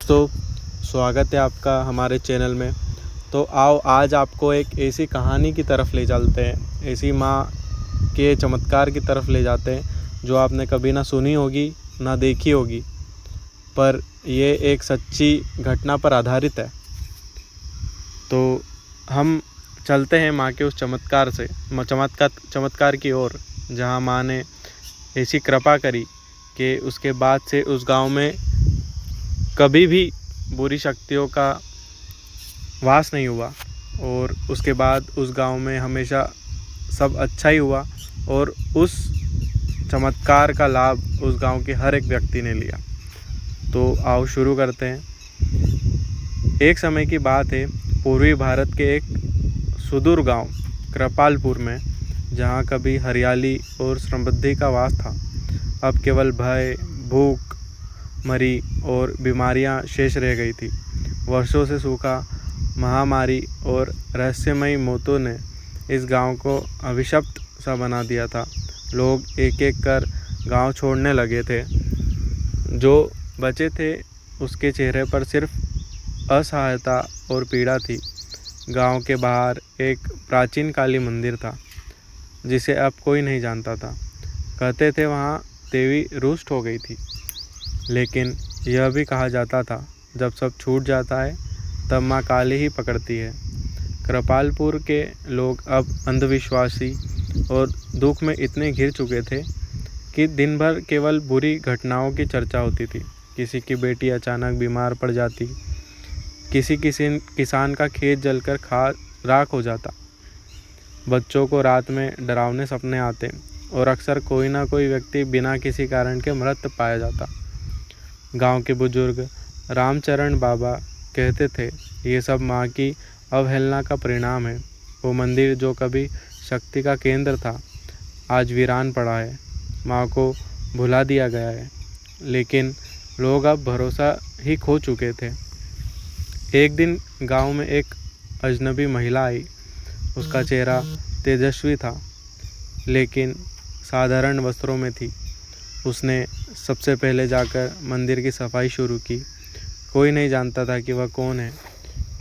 दोस्तों, स्वागत है आपका हमारे चैनल में। तो आओ आज आपको एक ऐसी कहानी की तरफ ले चलते हैं, ऐसी माँ के चमत्कार की तरफ ले जाते हैं जो आपने कभी ना सुनी होगी ना देखी होगी, पर ये एक सच्ची घटना पर आधारित है। तो हम चलते हैं माँ के उस चमत्कार की ओर, जहाँ माँ ने ऐसी कृपा करी कि उसके बाद से उस गांव में कभी भी बुरी शक्तियों का वास नहीं हुआ और उसके बाद उस गांव में हमेशा सब अच्छा ही हुआ और उस चमत्कार का लाभ उस गांव के हर एक व्यक्ति ने लिया। तो आओ शुरू करते हैं। एक समय की बात है, पूर्वी भारत के एक सुदूर गांव कृपालपुर में, जहां कभी हरियाली और समृद्धि का वास था, अब केवल भय, भूख, मरी और बीमारियां शेष रह गई थी। वर्षों से सूखा, महामारी और रहस्यमयी मौतों ने इस गांव को अभिशप्त सा बना दिया था। लोग एक एक कर गांव छोड़ने लगे थे। जो बचे थे उसके चेहरे पर सिर्फ असहायता और पीड़ा थी। गांव के बाहर एक प्राचीन काली मंदिर था जिसे अब कोई नहीं जानता था। कहते थे वहाँ देवी रुष्ट हो गई थी, लेकिन यह भी कहा जाता था जब सब छूट जाता है तब माँ काली ही पकड़ती है। कृपालपुर के लोग अब अंधविश्वासी और दुख में इतने घिर चुके थे कि दिन भर केवल बुरी घटनाओं की चर्चा होती थी। किसी की बेटी अचानक बीमार पड़ जाती, किसी किसान का खेत जलकर राख हो जाता, बच्चों को रात में डरावने सपने आते और अक्सर कोई ना कोई व्यक्ति बिना किसी कारण के मृत पाया जाता। गांव के बुजुर्ग रामचरण बाबा कहते थे, ये सब माँ की अवहेलना का परिणाम है। वो मंदिर जो कभी शक्ति का केंद्र था आज वीरान पड़ा है। माँ को भुला दिया गया है, लेकिन लोग अब भरोसा ही खो चुके थे। एक दिन गांव में एक अजनबी महिला आई। उसका चेहरा तेजस्वी था, लेकिन साधारण वस्त्रों में थी। उसने सबसे पहले जाकर मंदिर की सफाई शुरू की। कोई नहीं जानता था कि वह कौन है।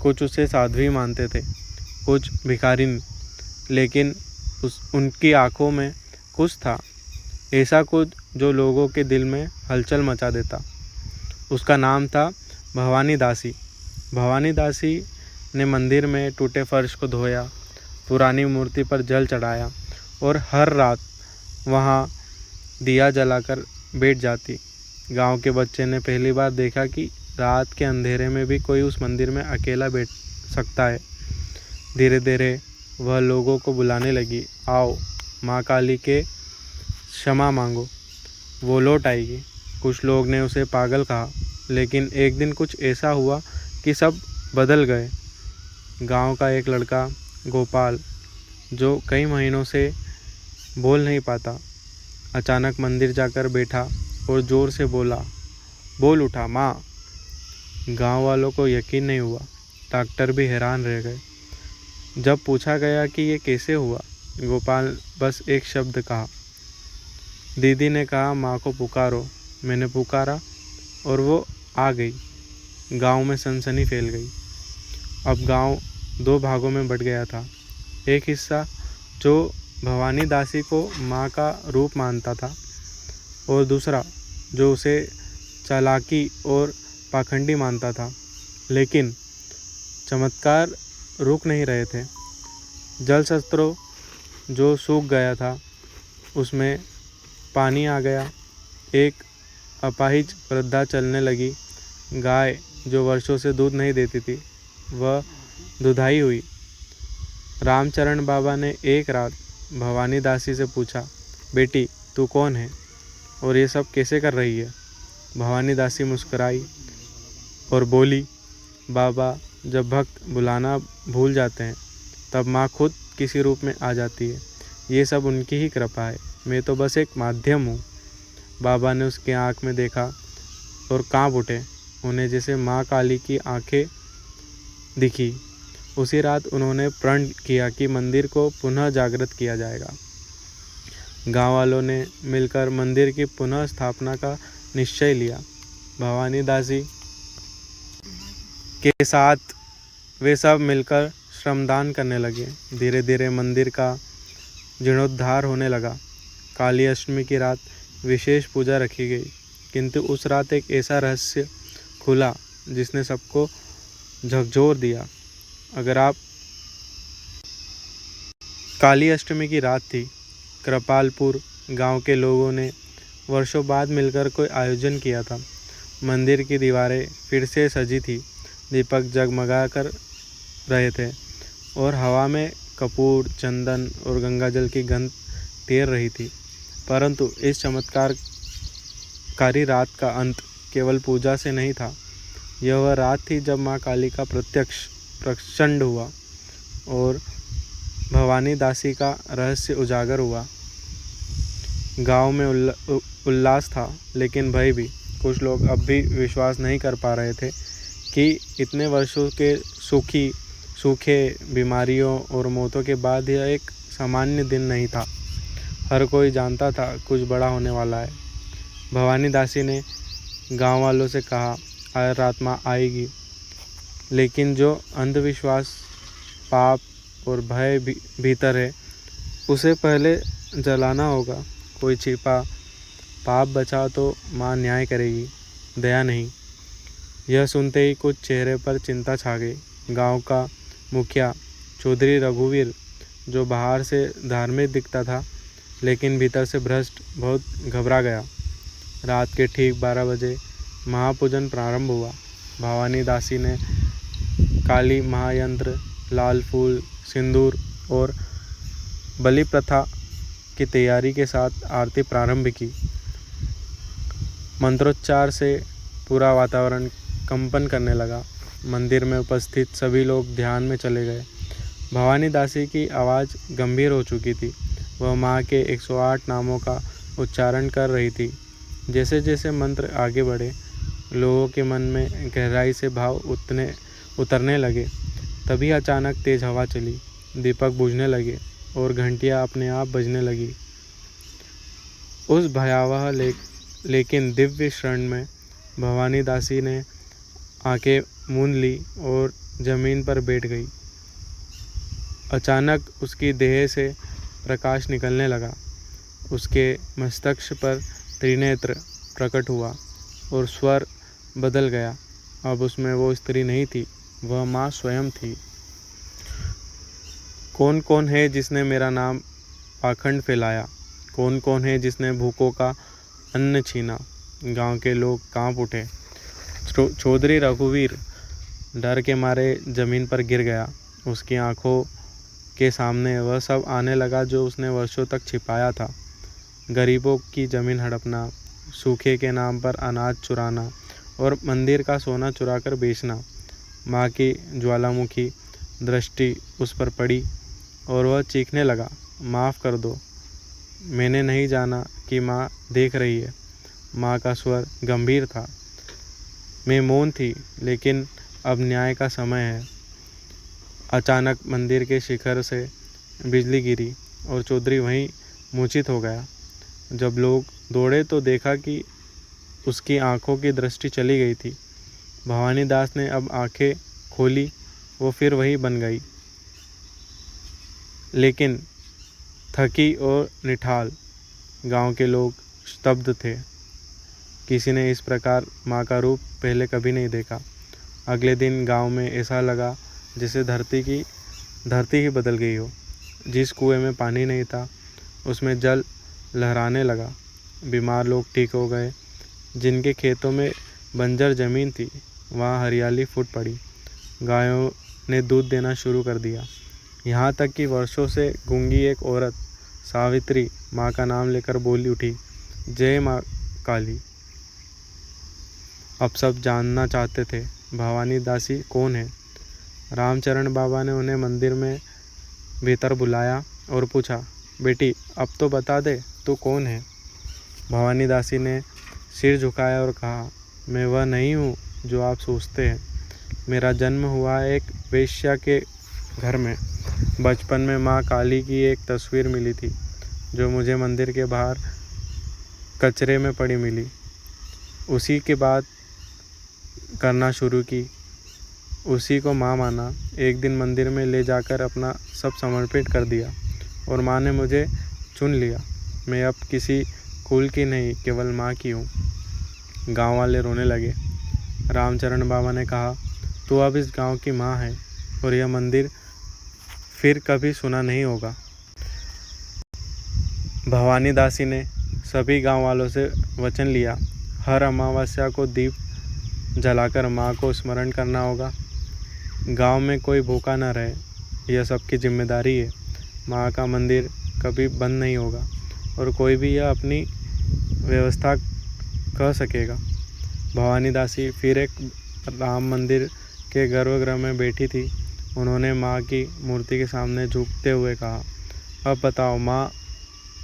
कुछ उसे साध्वी मानते थे, कुछ भिखारिन, लेकिन उनकी आंखों में कुछ था, ऐसा कुछ जो लोगों के दिल में हलचल मचा देता। उसका नाम था भवानी दासी। भवानी दासी ने मंदिर में टूटे फर्श को धोया, पुरानी मूर्ति पर जल चढ़ाया और हर रात वहाँ दिया जलाकर बैठ जाती। गांव के बच्चे ने पहली बार देखा कि रात के अंधेरे में भी कोई उस मंदिर में अकेला बैठ सकता है। धीरे धीरे वह लोगों को बुलाने लगी, आओ माँ काली के क्षमा मांगो, वो लौट आएगी। कुछ लोग ने उसे पागल कहा, लेकिन एक दिन कुछ ऐसा हुआ कि सब बदल गए। गांव का एक लड़का गोपाल, जो कई महीनों से बोल नहीं पाता, अचानक मंदिर जाकर बैठा और ज़ोर से बोल उठा, माँ। गांव वालों को यकीन नहीं हुआ, डॉक्टर भी हैरान रह गए। जब पूछा गया कि ये कैसे हुआ, गोपाल बस एक शब्द कहा। दीदी ने कहा, माँ को पुकारो। मैंने पुकारा और वो आ गई। गांव में सनसनी फैल गई। अब गांव दो भागों में बंट गया था। एक हिस्सा जो भवानी दासी को माँ का रूप मानता था, और दूसरा जो उसे चालाकी और पाखंडी मानता था। लेकिन चमत्कार रुक नहीं रहे थे। जल शस्त्रों जो सूख गया था उसमें पानी आ गया। एक अपाहिज वृद्धा चलने लगी। गाय जो वर्षों से दूध नहीं देती थी, वह दुधाई हुई। रामचरण बाबा ने एक रात भवानी दासी से पूछा, बेटी तू कौन है और ये सब कैसे कर रही है? भवानी दासी मुस्कुराई और बोली, बाबा, जब भक्त बुलाना भूल जाते हैं तब माँ खुद किसी रूप में आ जाती है। ये सब उनकी ही कृपा है, मैं तो बस एक माध्यम हूँ। बाबा ने उसकी आँख में देखा और कांप उठे। उन्हें जैसे माँ काली की आंखें दिखी। उसी रात उन्होंने प्रण किया कि मंदिर को पुनः जागृत किया जाएगा। गांव वालों ने मिलकर मंदिर की पुनः स्थापना का निश्चय लिया। भवानी दासी के साथ वे सब मिलकर श्रमदान करने लगे। धीरे धीरे मंदिर का जीर्णोद्धार होने लगा। काली अष्टमी की रात विशेष पूजा रखी गई, किंतु उस रात एक ऐसा रहस्य खुला जिसने सबको झकझोर दिया। अगर आप काली अष्टमी की रात थी। कृपालपुर गांव के लोगों ने वर्षों बाद मिलकर कोई आयोजन किया था। मंदिर की दीवारें फिर से सजी थी, दीपक जगमगा कर रहे थे और हवा में कपूर, चंदन और गंगाजल की गंध तैर रही थी। परंतु इस चमत्कारकारी रात का अंत केवल पूजा से नहीं था। यह वह रात थी जब माँ काली का प्रत्यक्ष प्रचंड हुआ और भवानी दासी का रहस्य उजागर हुआ। गांव में उल्लास था, लेकिन भय भी। कुछ लोग अब भी विश्वास नहीं कर पा रहे थे कि इतने वर्षों के सूखे बीमारियों और मौतों के बाद यह एक सामान्य दिन नहीं था। हर कोई जानता था कुछ बड़ा होने वाला है। भवानी दासी ने गांव वालों से कहा, आज रात माँ आएगी, लेकिन जो अंधविश्वास, पाप और भय भीतर है उसे पहले जलाना होगा। कोई छिपा पाप बचा तो माँ न्याय करेगी, दया नहीं। यह सुनते ही कुछ चेहरे पर चिंता छा गई। गांव का मुखिया चौधरी रघुवीर, जो बाहर से धार्मिक दिखता था लेकिन भीतर से भ्रष्ट, बहुत घबरा गया। रात के ठीक 12 बजे महापूजन प्रारंभ हुआ। भवानी दासी ने काली महायंत्र, लाल फूल, सिंदूर और बलि प्रथा की तैयारी के साथ आरती प्रारंभ की। मंत्रोच्चार से पूरा वातावरण कंपन करने लगा। मंदिर में उपस्थित सभी लोग ध्यान में चले गए। भवानी दासी की आवाज़ गंभीर हो चुकी थी। वह माँ के 108 नामों का उच्चारण कर रही थी। जैसे जैसे मंत्र आगे बढ़े, लोगों के मन में गहराई से भाव उतरने लगे। तभी अचानक तेज हवा चली, दीपक बुझने लगे और घंटियाँ अपने आप बजने लगी। उस भयावह लेकिन दिव्य क्षण में भवानी दासी ने आंखें मूंद ली और जमीन पर बैठ गई। अचानक उसकी देह से प्रकाश निकलने लगा। उसके मस्तक पर त्रिनेत्र प्रकट हुआ और स्वर बदल गया। अब उसमें वो स्त्री नहीं थी, वह माँ स्वयं थी। कौन कौन है जिसने मेरा नाम पाखंड फैलाया? कौन कौन है जिसने भूखों का अन्न छीना? गांव के लोग कांप उठे। चौधरी रघुवीर डर के मारे जमीन पर गिर गया। उसकी आंखों के सामने वह सब आने लगा जो उसने वर्षों तक छिपाया था। गरीबों की ज़मीन हड़पना, सूखे के नाम पर अनाज चुराना और मंदिर का सोना चुराकर बेचना। माँ की ज्वालामुखी दृष्टि उस पर पड़ी और वह चीखने लगा, माफ़ कर दो, मैंने नहीं जाना कि माँ देख रही है। माँ का स्वर गंभीर था। मैं मौन थी, लेकिन अब न्याय का समय है। अचानक मंदिर के शिखर से बिजली गिरी और चौधरी वहीं मूर्छित हो गया। जब लोग दौड़े तो देखा कि उसकी आंखों की दृष्टि चली गई थी। भवानी दास ने अब आंखें खोली, वो फिर वही बन गई, लेकिन थकी और निठाल। गांव के लोग स्तब्ध थे। किसी ने इस प्रकार माँ का रूप पहले कभी नहीं देखा। अगले दिन गांव में ऐसा लगा जैसे धरती ही बदल गई हो। जिस कुएं में पानी नहीं था उसमें जल लहराने लगा। बीमार लोग ठीक हो गए। जिनके खेतों में बंजर ज़मीन थी वहाँ हरियाली फूट पड़ी। गायों ने दूध देना शुरू कर दिया। यहाँ तक कि वर्षों से गूंगी एक औरत सावित्री माँ का नाम लेकर बोली उठी, जय माँ काली। अब सब जानना चाहते थे, भवानी दासी कौन है? रामचरण बाबा ने उन्हें मंदिर में भीतर बुलाया और पूछा, बेटी अब तो बता दे तू कौन है? भवानी दासी ने सिर झुकाया और कहा, मैं वह नहीं हूँ जो आप सोचते हैं। मेरा जन्म हुआ एक वेश्या के घर में। बचपन में माँ काली की एक तस्वीर मिली थी जो मुझे मंदिर के बाहर कचरे में पड़ी मिली। उसी के बाद करना शुरू की। उसी को माँ माना। एक दिन मंदिर में ले जाकर अपना सब समर्पित कर दिया और माँ ने मुझे चुन लिया। मैं अब किसी कुल की नहीं, केवल माँ की हूँ। गांव वाले रोने लगे। रामचरण बाबा ने कहा, तू अब इस गांव की माँ है और यह मंदिर फिर कभी सुना नहीं होगा। भवानी दासी ने सभी गांव वालों से वचन लिया, हर अमावस्या को दीप जलाकर माँ को स्मरण करना होगा। गांव में कोई भूखा न रहे, यह सबकी जिम्मेदारी है। माँ का मंदिर कभी बंद नहीं होगा और कोई भी यह अपनी व्यवस्था कर सकेगा। भवानी दासी फिर एक राम मंदिर के गर्भगृह में बैठी थी। उन्होंने माँ की मूर्ति के सामने झुकते हुए कहा, अब बताओ माँ,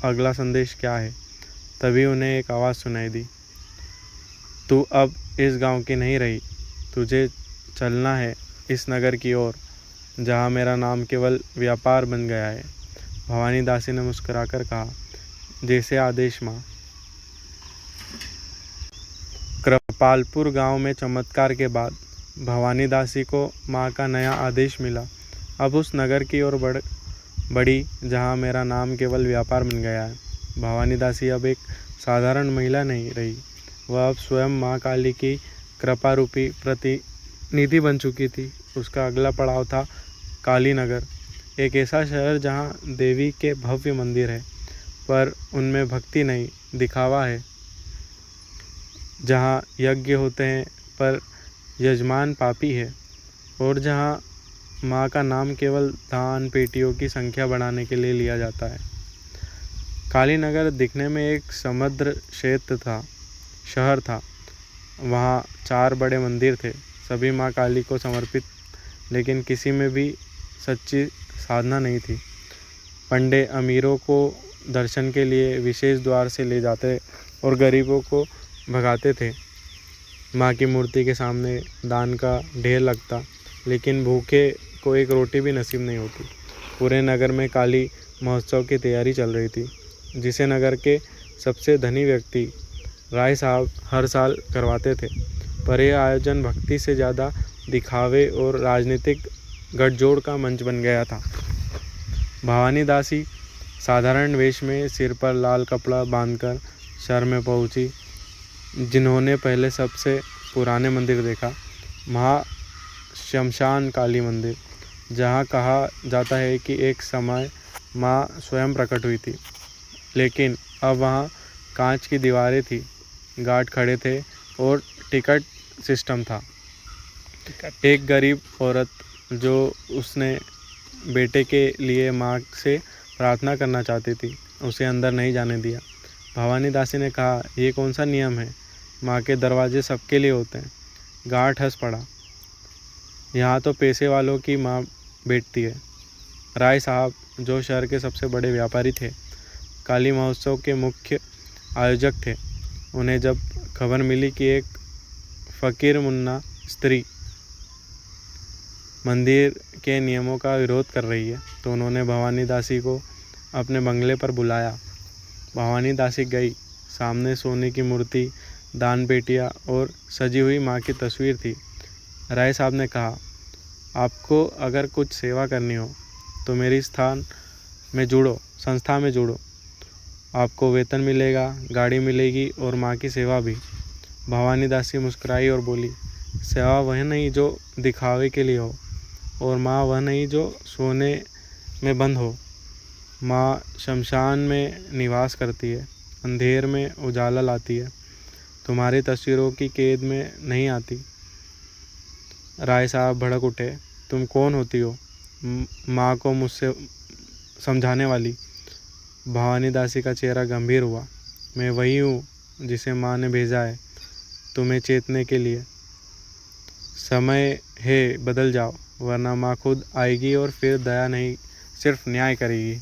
अगला संदेश क्या है। तभी उन्हें एक आवाज़ सुनाई दी, तू अब इस गांव की नहीं रही, तुझे चलना है इस नगर की ओर, जहां मेरा नाम केवल व्यापार बन गया है। भवानी दासी ने मुस्कुराकर कहा, जैसे आदेश माँ। कृपालपुर गांव में चमत्कार के बाद भवानी दासी को माँ का नया आदेश मिला। अब उस नगर की ओर बढ़ी जहां मेरा नाम केवल व्यापार बन गया है। भवानी दासी अब एक साधारण महिला नहीं रही, वह अब स्वयं माँ काली की कृपा रूपी प्रतिनिधि बन चुकी थी। उसका अगला पड़ाव था कालीनगर, एक ऐसा शहर जहाँ देवी के भव्य मंदिर है पर उनमें भक्ति नहीं, दिखावा है। जहाँ यज्ञ होते हैं पर यजमान पापी है और जहाँ माँ का नाम केवल दान पेटियों की संख्या बढ़ाने के लिए लिया जाता है। कालीनगर दिखने में एक समृद्ध शहर था। वहाँ 4 बड़े मंदिर थे, सभी माँ काली को समर्पित, लेकिन किसी में भी सच्ची साधना नहीं थी। पंडे अमीरों को दर्शन के लिए विशेष द्वार से ले जाते और गरीबों को भगाते थे। माँ की मूर्ति के सामने दान का ढेर लगता, लेकिन भूखे को एक रोटी भी नसीब नहीं होती। पूरे नगर में काली महोत्सव की तैयारी चल रही थी, जिसे नगर के सबसे धनी व्यक्ति राय साहब हर साल करवाते थे। पर यह आयोजन भक्ति से ज़्यादा दिखावे और राजनीतिक गठजोड़ का मंच बन गया था। भवानी दासी साधारण वेश में सिर पर लाल कपड़ा बांधकर शहर में पहुंची। जिन्होंने पहले सबसे पुराने मंदिर देखा, शमशान काली मंदिर, जहां कहा जाता है कि एक समय माँ स्वयं प्रकट हुई थी, लेकिन अब वहां कांच की दीवारें थी, गार्ड खड़े थे और टिकट सिस्टम था। एक गरीब औरत जो उसने बेटे के लिए माँ से प्रार्थना करना चाहती थी, उसे अंदर नहीं जाने दिया। भवानी दासी ने कहा, ये कौन सा नियम है, माँ के दरवाजे सबके लिए होते हैं। गार्ड हंस पड़ा, यहाँ तो पैसे वालों की माँ बैठती है। राय साहब, जो शहर के सबसे बड़े व्यापारी थे, काली महोत्सव के मुख्य आयोजक थे, उन्हें जब खबर मिली कि एक फकीर मुन्ना स्त्री मंदिर के नियमों का विरोध कर रही है, तो उन्होंने भवानी दासी को अपने बंगले पर बुलाया। भवानी दासी गई। सामने सोने की मूर्ति, दान पेटियाँ और सजी हुई माँ की तस्वीर थी। राय साहब ने कहा, आपको अगर कुछ सेवा करनी हो तो मेरी संस्था में जुड़ो। आपको वेतन मिलेगा, गाड़ी मिलेगी और माँ की सेवा भी। भवानी दासी मुस्कुराई और बोली, सेवा वह नहीं जो दिखावे के लिए हो, और माँ वह नहीं जो सोने में बंद हो। माँ शमशान में निवास करती है, अंधेर में उजाला लाती है, तुम्हारी तस्वीरों की कैद में नहीं आती। राय साहब भड़क उठे, तुम कौन होती हो माँ को मुझसे समझाने वाली? भवानी दासी का चेहरा गंभीर हुआ, मैं वही हूँ जिसे माँ ने भेजा है तुम्हें चेतने के लिए। समय है, बदल जाओ, वरना माँ खुद आएगी और फिर दया नहीं, सिर्फ न्याय करेगी।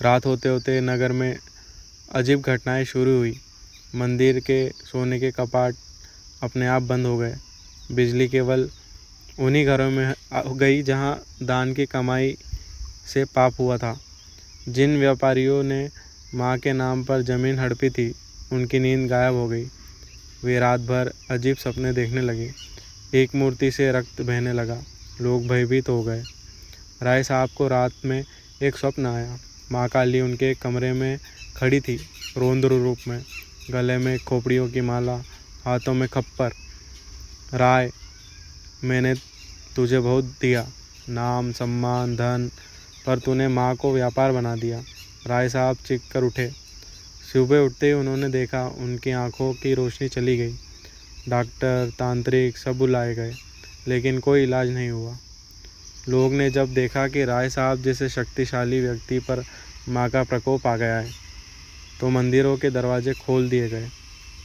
रात होते होते नगर में अजीब घटनाएं शुरू हुई। मंदिर के सोने के कपाट अपने आप बंद हो गए। बिजली केवल उन्हीं घरों में गई जहां दान की कमाई से पाप हुआ था। जिन व्यापारियों ने माँ के नाम पर ज़मीन हड़पी थी, उनकी नींद गायब हो गई। वे रात भर अजीब सपने देखने लगे। एक मूर्ति से रक्त बहने लगा। लोग भयभीत हो गए। राय साहब को रात में एक स्वप्न आया। माँ काली उनके कमरे में खड़ी थी, रौद्र रूप में, गले में खोपड़ियों की माला, हाथों में खप्पर। राय, मैंने तुझे बहुत दिया, नाम, सम्मान, धन, पर तूने माँ को व्यापार बना दिया। राय साहब चीख कर उठे। सुबह उठते ही उन्होंने देखा उनकी आंखों की रोशनी चली गई। डॉक्टर, तांत्रिक सब बुलाए गए, लेकिन कोई इलाज नहीं हुआ। लोग ने जब देखा कि राय साहब जैसे शक्तिशाली व्यक्ति पर माँ का प्रकोप आ गया है, तो मंदिरों के दरवाजे खोल दिए गए,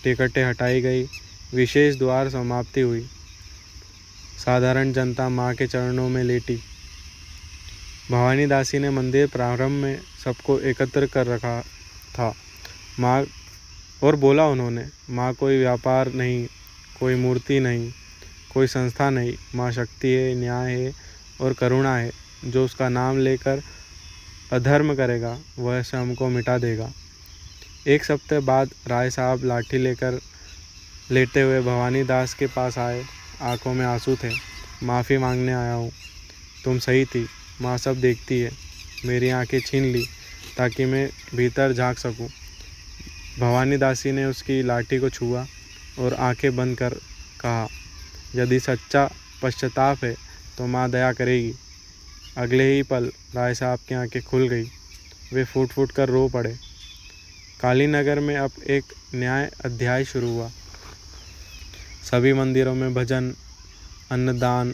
टिकटें हटाई गई, विशेष द्वार समाप्ति हुई। साधारण जनता माँ के चरणों में लेटी। भवानी दासी ने मंदिर प्रारंभ में सबको एकत्र कर रखा था। माँ और बोला उन्होंने, माँ कोई व्यापार नहीं, कोई मूर्ति नहीं, कोई संस्था नहीं। माँ शक्ति है, न्याय है और करुणा है। जो उसका नाम लेकर अधर्म करेगा वह से हमको मिटा देगा। एक सप्ताह बाद राय साहब लाठी लेकर लेटे हुए भवानी दास के पास आए। आंखों में आंसू थे। माफ़ी मांगने आया हूँ, तुम सही थी, माँ सब देखती है। मेरी आंखें छीन ली ताकि मैं भीतर झांक सकूं। भवानी दासी ने उसकी लाठी को छुआ और आंखें बंद कर कहा, यदि सच्चा पश्चाताप है तो माँ दया करेगी। अगले ही पल राय साहब की आंखें खुल गई। वे फूट फूट कर रो पड़े। कालीनगर में अब एक नया अध्याय शुरू हुआ। सभी मंदिरों में भजन, अन्नदान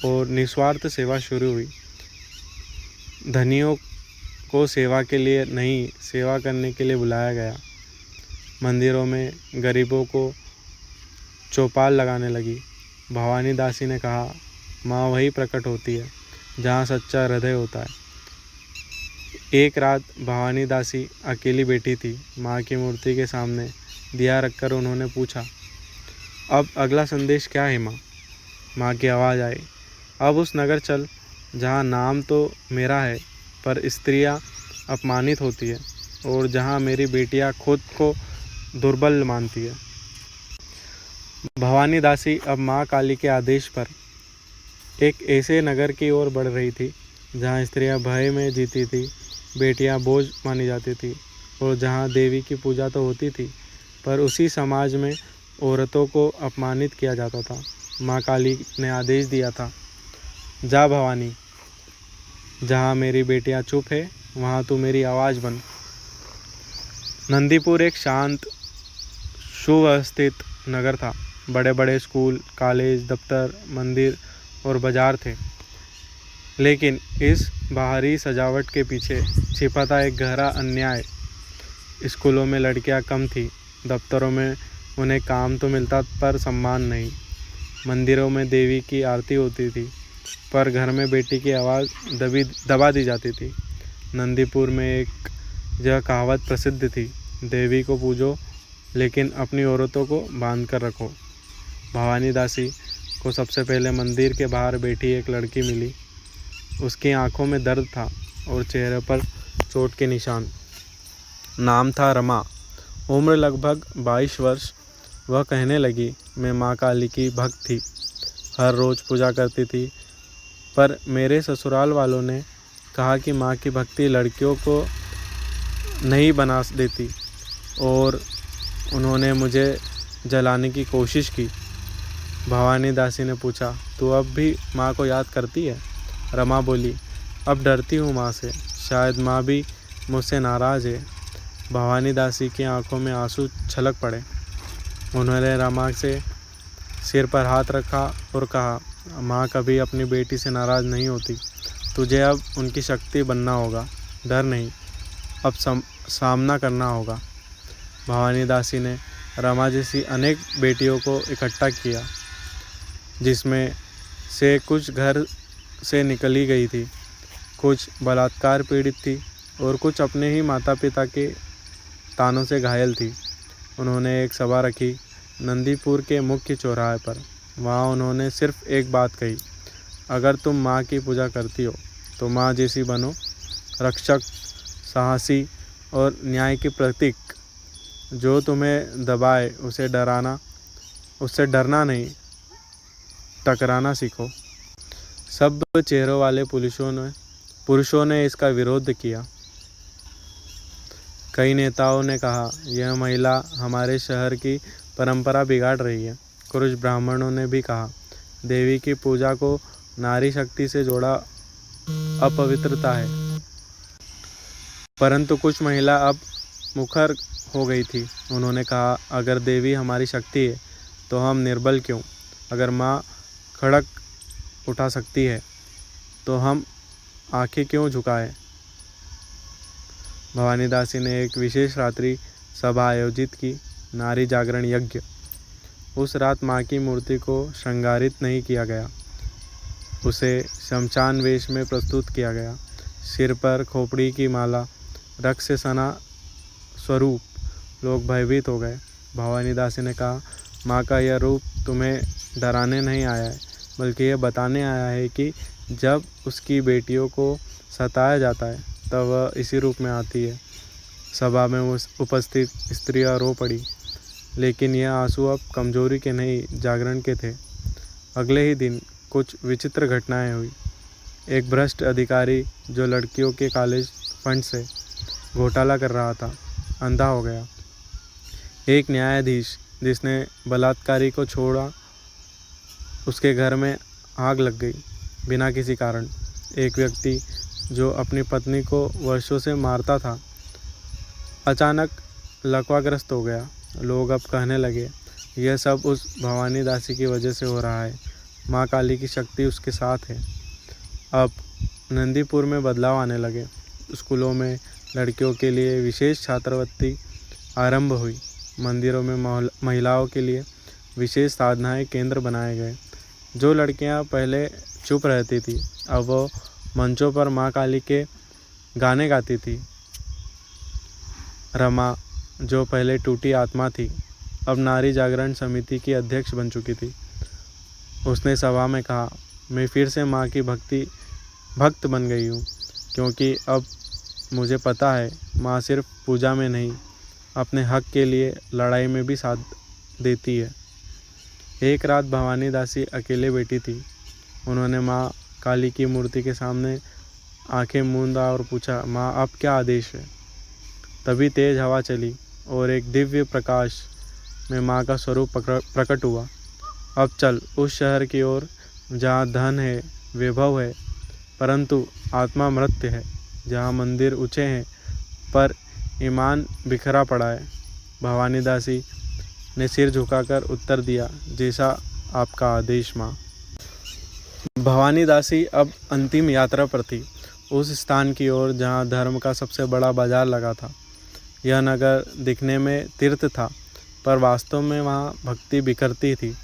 और निस्वार्थ सेवा शुरू हुई। धनियों को सेवा के लिए नहीं, सेवा करने के लिए बुलाया गया। मंदिरों में गरीबों को चौपाल लगाने लगी। भवानी दासी ने कहा, माँ वही प्रकट होती है जहाँ सच्चा हृदय होता है। एक रात भवानी दासी अकेली बैठी थी। माँ की मूर्ति के सामने दिया रखकर उन्होंने पूछा, अब अगला संदेश क्या है माँ? माँ की आवाज़ आई, अब उस नगर चल जहाँ नाम तो मेरा है पर स्त्रियाँ अपमानित होती है, और जहाँ मेरी बेटियाँ खुद को दुर्बल मानती है। भवानी दासी अब माँ काली के आदेश पर एक ऐसे नगर की ओर बढ़ रही थी जहाँ स्त्रियाँ भय में जीती थी, बेटियाँ बोझ मानी जाती थी, और जहाँ देवी की पूजा तो होती थी पर उसी समाज में औरतों को अपमानित किया जाता था। माँ काली ने आदेश दिया था, जा भवानी, जहाँ मेरी बेटियाँ चुप है वहाँ तू मेरी आवाज़ बन। नंदीपुर एक शांत, सुव्यवस्थित नगर था। बड़े बड़े स्कूल, कॉलेज, दफ्तर, मंदिर और बाजार थे, लेकिन इस बाहरी सजावट के पीछे छिपा था एक गहरा अन्याय। स्कूलों में लड़कियां कम थी, दफ्तरों में उन्हें काम तो मिलता पर सम्मान नहीं। मंदिरों में देवी की आरती होती थी पर घर में बेटी की आवाज़ दबा दी जाती थी। नंदीपुर में एक यह कहावत प्रसिद्ध थी, देवी को पूजो लेकिन अपनी औरतों को बांध कर रखो। भवानी दासी को सबसे पहले मंदिर के बाहर बैठी एक लड़की मिली। उसकी आंखों में दर्द था और चेहरे पर चोट के निशान। नाम था रमा, उम्र लगभग 22 वर्ष। वह कहने लगी, मैं माँ काली की भक्त थी, हर रोज़ पूजा करती थी, पर मेरे ससुराल वालों ने कहा कि माँ की भक्ति लड़कियों को नहीं बना देती, और उन्होंने मुझे जलाने की कोशिश की। भवानी दासी ने पूछा, तू अब भी माँ को याद करती है? रमा बोली, अब डरती हूँ माँ से, शायद माँ भी मुझसे नाराज़ है। भवानी दासी की आंखों में आंसू छलक पड़े। उन्होंने रमा से सिर पर हाथ रखा और कहा, माँ कभी अपनी बेटी से नाराज़ नहीं होती। तुझे अब उनकी शक्ति बनना होगा, डर नहीं, अब सामना करना होगा। भवानी दासी ने रमा जैसी अनेक बेटियों को इकट्ठा किया, जिसमें से कुछ घर से निकली गई थी, कुछ बलात्कार पीड़ित थी और कुछ अपने ही माता पिता के तानों से घायल थी। उन्होंने एक सभा रखी नंदीपुर के मुख्य चौराहे पर। वहाँ उन्होंने सिर्फ एक बात कही, अगर तुम माँ की पूजा करती हो तो माँ जैसी बनो, रक्षक, साहसी और न्याय के प्रतीक। जो तुम्हें दबाए उससे डरना नहीं, टकराना सीखो। सब चेहरों वाले पुरुषों ने इसका विरोध किया। कई नेताओं ने कहा, यह महिला हमारे शहर की परंपरा बिगाड़ रही है। कुछ ब्राह्मणों ने भी कहा, देवी की पूजा को नारी शक्ति से जोड़ा अपवित्रता है। परंतु कुछ महिला अब मुखर हो गई थी। उन्होंने कहा, अगर देवी हमारी शक्ति है तो हम निर्बल क्यों? अगर माँ खड़क उठा सकती है तो हम आंखें क्यों झुकाएं? भवानी दासी ने एक विशेष रात्रि सभा आयोजित की, नारी जागरण यज्ञ। उस रात माँ की मूर्ति को श्रृंगारित नहीं किया गया, उसे शमशान वेश में प्रस्तुत किया गया। सिर पर खोपड़ी की माला, रक्त से सना स्वरूप। लोग भयभीत हो गए। भवानी दासी ने कहा, माँ का यह रूप तुम्हें डराने नहीं आया है, बल्कि यह बताने आया है कि जब उसकी बेटियों को सताया जाता है तब वह इसी रूप में आती है। सभा में उपस्थित स्त्रियाँ रो पड़ी, लेकिन यह आंसू अब कमजोरी के नहीं, जागरण के थे। अगले ही दिन कुछ विचित्र घटनाएं हुई। एक भ्रष्ट अधिकारी जो लड़कियों के कॉलेज फंड से घोटाला कर रहा था, अंधा हो गया। एक न्यायाधीश जिसने बलात्कारी को छोड़ा, उसके घर में आग लग गई बिना किसी कारण। एक व्यक्ति जो अपनी पत्नी को वर्षों से मारता था, अचानक लकवाग्रस्त हो गया। लोग अब कहने लगे, यह सब उस भवानी दासी की वजह से हो रहा है। माँ काली की शक्ति उसके साथ है। अब नंदीपुर में बदलाव आने लगे। स्कूलों में लड़कियों के लिए विशेष छात्रवृत्ति आरंभ हुई। मंदिरों में महिलाओं के लिए विशेष साधनाएं केंद्र बनाए गए। जो लड़कियां पहले चुप रहती थी, अब वो मंचों पर माँ काली के गाने गाती थी। रमा, जो पहले टूटी आत्मा थी, अब नारी जागरण समिति की अध्यक्ष बन चुकी थी। उसने सभा में कहा, मैं फिर से माँ की भक्त बन गई हूँ, क्योंकि अब मुझे पता है माँ सिर्फ पूजा में नहीं, अपने हक के लिए लड़ाई में भी साथ देती है। एक रात भवानी दासी अकेले बैठी थी। उन्होंने माँ काली की मूर्ति के सामने आंखें मूंदा और पूछा, माँ अब क्या आदेश है? तभी तेज हवा चली और एक दिव्य प्रकाश में माँ का स्वरूप प्रकट हुआ। अब चल उस शहर की ओर जहाँ धन है, वैभव है, परंतु आत्मा मृत्य है, जहाँ मंदिर ऊंचे हैं पर ईमान बिखरा पड़ा है। भवानी दासी ने सिर झुकाकर उत्तर दिया, जैसा आपका आदेश माँ। भवानी दासी अब अंतिम यात्रा पर थी, उस स्थान की ओर जहाँ धर्म का सबसे बड़ा बाजार लगा था। यह नगर दिखने में तीर्थ था, पर वास्तव में वहाँ भक्ति बिखरती थी।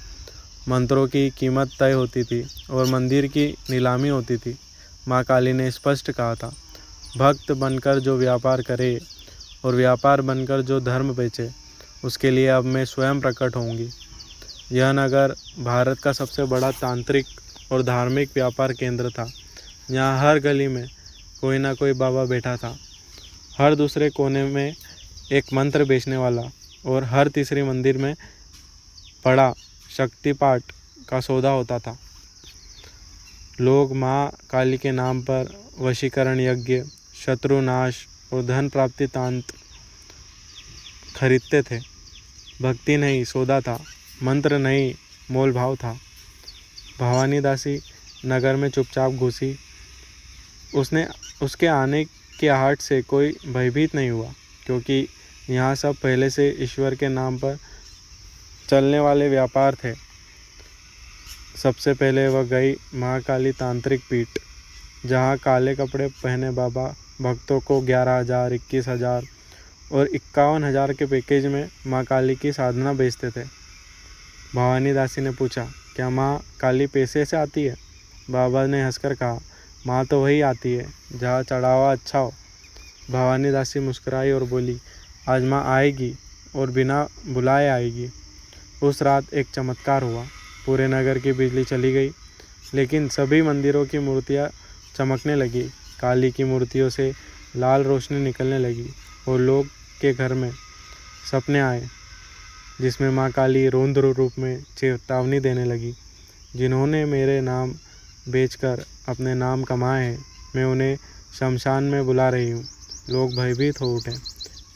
मंत्रों की कीमत तय होती थी और मंदिर की नीलामी होती थी। माँ काली ने स्पष्ट कहा था, भक्त बनकर जो व्यापार करे और व्यापार बनकर जो धर्म बेचे, उसके लिए अब मैं स्वयं प्रकट होंगी। यह नगर भारत का सबसे बड़ा तांत्रिक और धार्मिक व्यापार केंद्र था। यहाँ हर गली में कोई ना कोई बाबा बैठा था, हर दूसरे कोने में एक मंत्र बेचने वाला और हर तीसरे मंदिर में बड़ा शक्तिपाठ का सौदा होता था। लोग माँ काली के नाम पर वशीकरण यज्ञ, शत्रुनाश और धन प्राप्ति तंत्र खरीदते थे। भक्ति नहीं, सौदा था। मंत्र नहीं, मोल भाव था। भवानी दासी नगर में चुपचाप घुसी। उसके आने के आहट से कोई भयभीत नहीं हुआ, क्योंकि यहाँ सब पहले से ईश्वर के नाम पर चलने वाले व्यापार थे। सबसे पहले वह गई महाकाली तांत्रिक पीठ, जहाँ काले कपड़े पहने बाबा भक्तों को 11,000, 21,000 और 51,000 के पैकेज में माँ काली की साधना बेचते थे। भवानी दासी ने पूछा, क्या माँ काली पैसे से आती है? बाबा ने हंसकर कहा, माँ तो वही आती है जहाँ चढ़ावा अच्छा हो। भवानी दासी मुस्कुराई और बोली, आज माँ आएगी और बिना बुलाए आएगी। उस रात एक चमत्कार हुआ। पूरे नगर की बिजली चली गई, लेकिन सभी मंदिरों की मूर्तियाँ चमकने लगी। काली की मूर्तियों से लाल रोशनी निकलने लगी और लोग के घर में सपने आए, जिसमें माँ काली रौद्र रूप में चेतावनी देने लगी, जिन्होंने मेरे नाम बेचकर अपने नाम कमाए हैं, मैं उन्हें शमशान में बुला रही हूँ। लोग भयभीत हो उठे।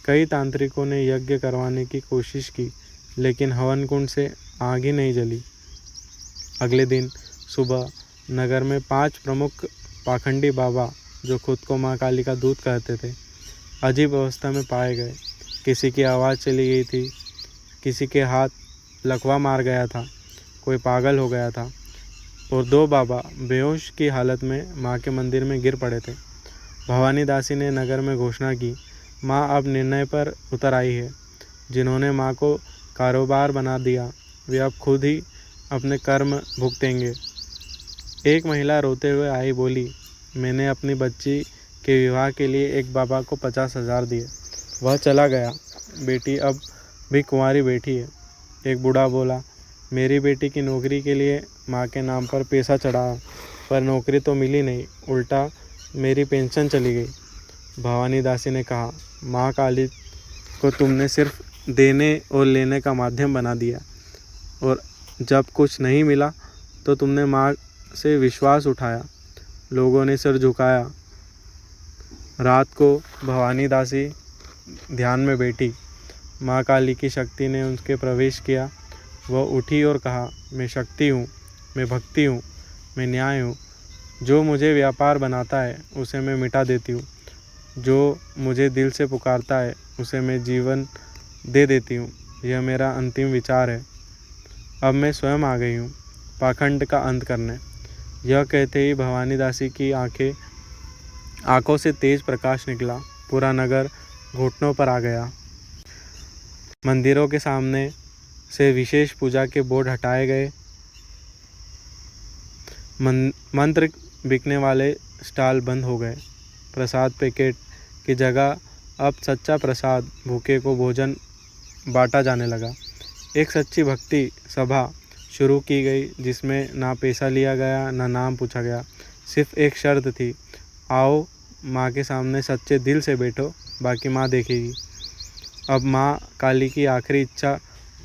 कई तांत्रिकों ने यज्ञ करवाने की कोशिश की, लेकिन हवन कुंड से आग ही नहीं जली। अगले दिन सुबह नगर में 5 प्रमुख पाखंडी बाबा, जो खुद को माँ काली का दूत कहते थे, अजीब अवस्था में पाए गए। किसी की आवाज़ चली गई थी, किसी के हाथ लकवा मार गया था, कोई पागल हो गया था और 2 बाबा बेहोश की हालत में माँ के मंदिर में गिर पड़े थे। भवानी दासी ने नगर में घोषणा की, माँ अब निर्णय पर उतर आई है। जिन्होंने माँ को कारोबार बना दिया, वे अब खुद ही अपने कर्म भुगतेंगे। एक महिला रोते हुए आई, बोली, मैंने अपनी बच्ची के विवाह के लिए एक बाबा को 50,000 दिए, वह चला गया। बेटी अब भी कुंवारी बैठी है। एक बूढ़ा बोला, मेरी बेटी की नौकरी के लिए माँ के नाम पर पैसा चढ़ाया, पर नौकरी तो मिली नहीं, उल्टा मेरी पेंशन चली गई। भवानी दासी ने कहा, माँ काली को तुमने सिर्फ देने और लेने का माध्यम बना दिया, और जब कुछ नहीं मिला तो तुमने माँ से विश्वास उठाया। लोगों ने सिर झुकाया। रात को भवानी दासी ध्यान में बैठी। माँ काली की शक्ति ने उनके प्रवेश किया। वह उठी और कहा, मैं शक्ति हूँ, मैं भक्ति हूँ, मैं न्याय हूँ। जो मुझे व्यापार बनाता है उसे मैं मिटा देती हूँ। जो मुझे दिल से पुकारता है उसे मैं जीवन दे देती हूँ। यह मेरा अंतिम विचार है। अब मैं स्वयं आ गई हूँ पाखंड का अंत करने। यह कहते ही भवानी दासी की आंखों से तेज प्रकाश निकला। पूरा नगर घुटनों पर आ गया। मंदिरों के सामने से विशेष पूजा के बोर्ड हटाए गए। मंत्र बिकने वाले स्टॉल बंद हो गए। प्रसाद पैकेट की जगह अब सच्चा प्रसाद, भूखे को भोजन बांटा जाने लगा। एक सच्ची भक्ति सभा शुरू की गई, जिसमें ना पैसा लिया गया, ना नाम पूछा गया। सिर्फ एक शर्त थी, आओ माँ के सामने सच्चे दिल से बैठो, बाकी माँ देखेगी। अब माँ काली की आखिरी इच्छा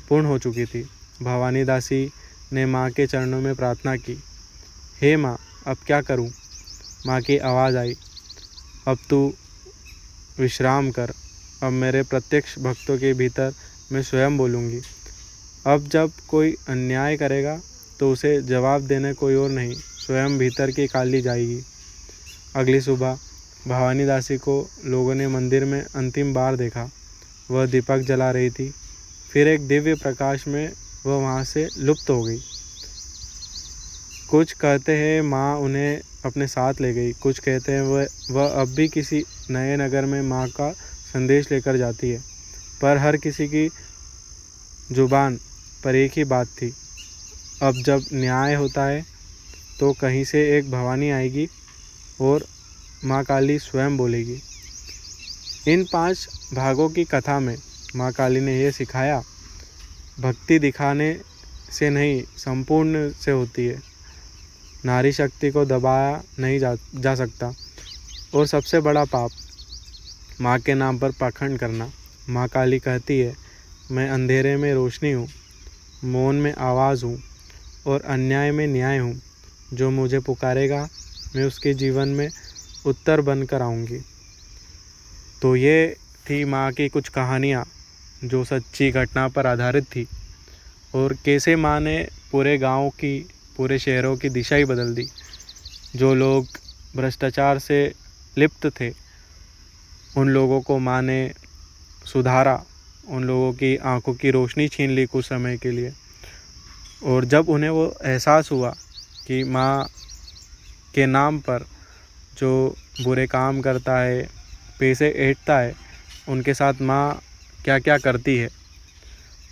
पूर्ण हो चुकी थी। भवानी दासी ने माँ के चरणों में प्रार्थना की, हे माँ, अब क्या करूँ? माँ की आवाज़ आई, अब तू विश्राम कर। अब मेरे प्रत्यक्ष भक्तों के भीतर मैं स्वयं बोलूँगी। अब जब कोई अन्याय करेगा तो उसे जवाब देने कोई और नहीं, स्वयं भीतर की काली जाएगी। अगली सुबह भवानी दासी को लोगों ने मंदिर में अंतिम बार देखा। वह दीपक जला रही थी। फिर एक दिव्य प्रकाश में वह वहाँ से लुप्त हो गई। कुछ कहते हैं माँ उन्हें अपने साथ ले गई, कुछ कहते हैं वह अब भी किसी नए नगर में माँ का संदेश लेकर जाती है। पर हर किसी की जुबान पर एक ही बात थी, अब जब न्याय होता है तो कहीं से एक भवानी आएगी और माँ काली स्वयं बोलेगी। इन 5 भागों की कथा में माँ काली ने यह सिखाया, भक्ति दिखाने से नहीं, संपूर्ण से होती है। नारी शक्ति को दबाया नहीं जा सकता। और सबसे बड़ा पाप, माँ के नाम पर पाखंड करना। माँ काली कहती है, मैं अंधेरे में रोशनी हूँ, मौन में आवाज़ हूँ और अन्याय में न्याय हूँ। जो मुझे पुकारेगा मैं उसके जीवन में उत्तर बनकर आऊँगी। तो ये थी माँ की कुछ कहानियाँ जो सच्ची घटना पर आधारित थी, और कैसे माँ ने पूरे गांव की, पूरे शहरों की दिशा ही बदल दी। जो लोग भ्रष्टाचार से लिप्त थे उन लोगों को माँ ने सुधारा, उन लोगों की आंखों की रोशनी छीन ली कुछ समय के लिए। और जब उन्हें वो एहसास हुआ कि माँ के नाम पर जो बुरे काम करता है, पैसे ऐंठता है, उनके साथ माँ क्या क्या करती है,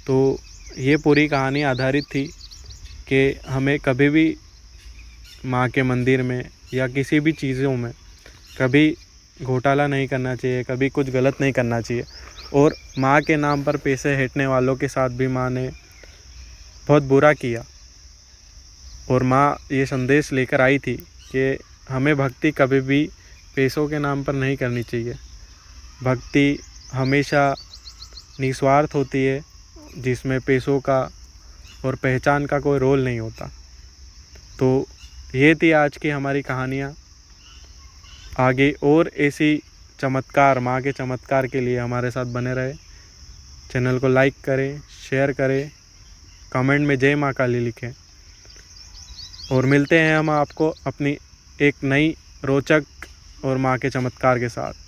तो ये पूरी कहानी आधारित थी कि हमें कभी भी माँ के मंदिर में या किसी भी चीज़ों में कभी घोटाला नहीं करना चाहिए, कभी कुछ गलत नहीं करना चाहिए। और माँ के नाम पर पैसे ऐंठने वालों के साथ भी माँ ने बहुत बुरा किया। और माँ ये संदेश लेकर आई थी कि हमें भक्ति कभी भी पैसों के नाम पर नहीं करनी चाहिए। भक्ति हमेशा निस्वार्थ होती है, जिसमें पैसों का और पहचान का कोई रोल नहीं होता। तो ये थी आज की हमारी कहानियाँ। आगे और ऐसी चमत्कार, माँ के चमत्कार के लिए हमारे साथ बने रहे। चैनल को लाइक करें, शेयर करें, कमेंट में जय माँ काली लिखें। और मिलते हैं हम आपको अपनी एक नई रोचक और माँ के चमत्कार के साथ।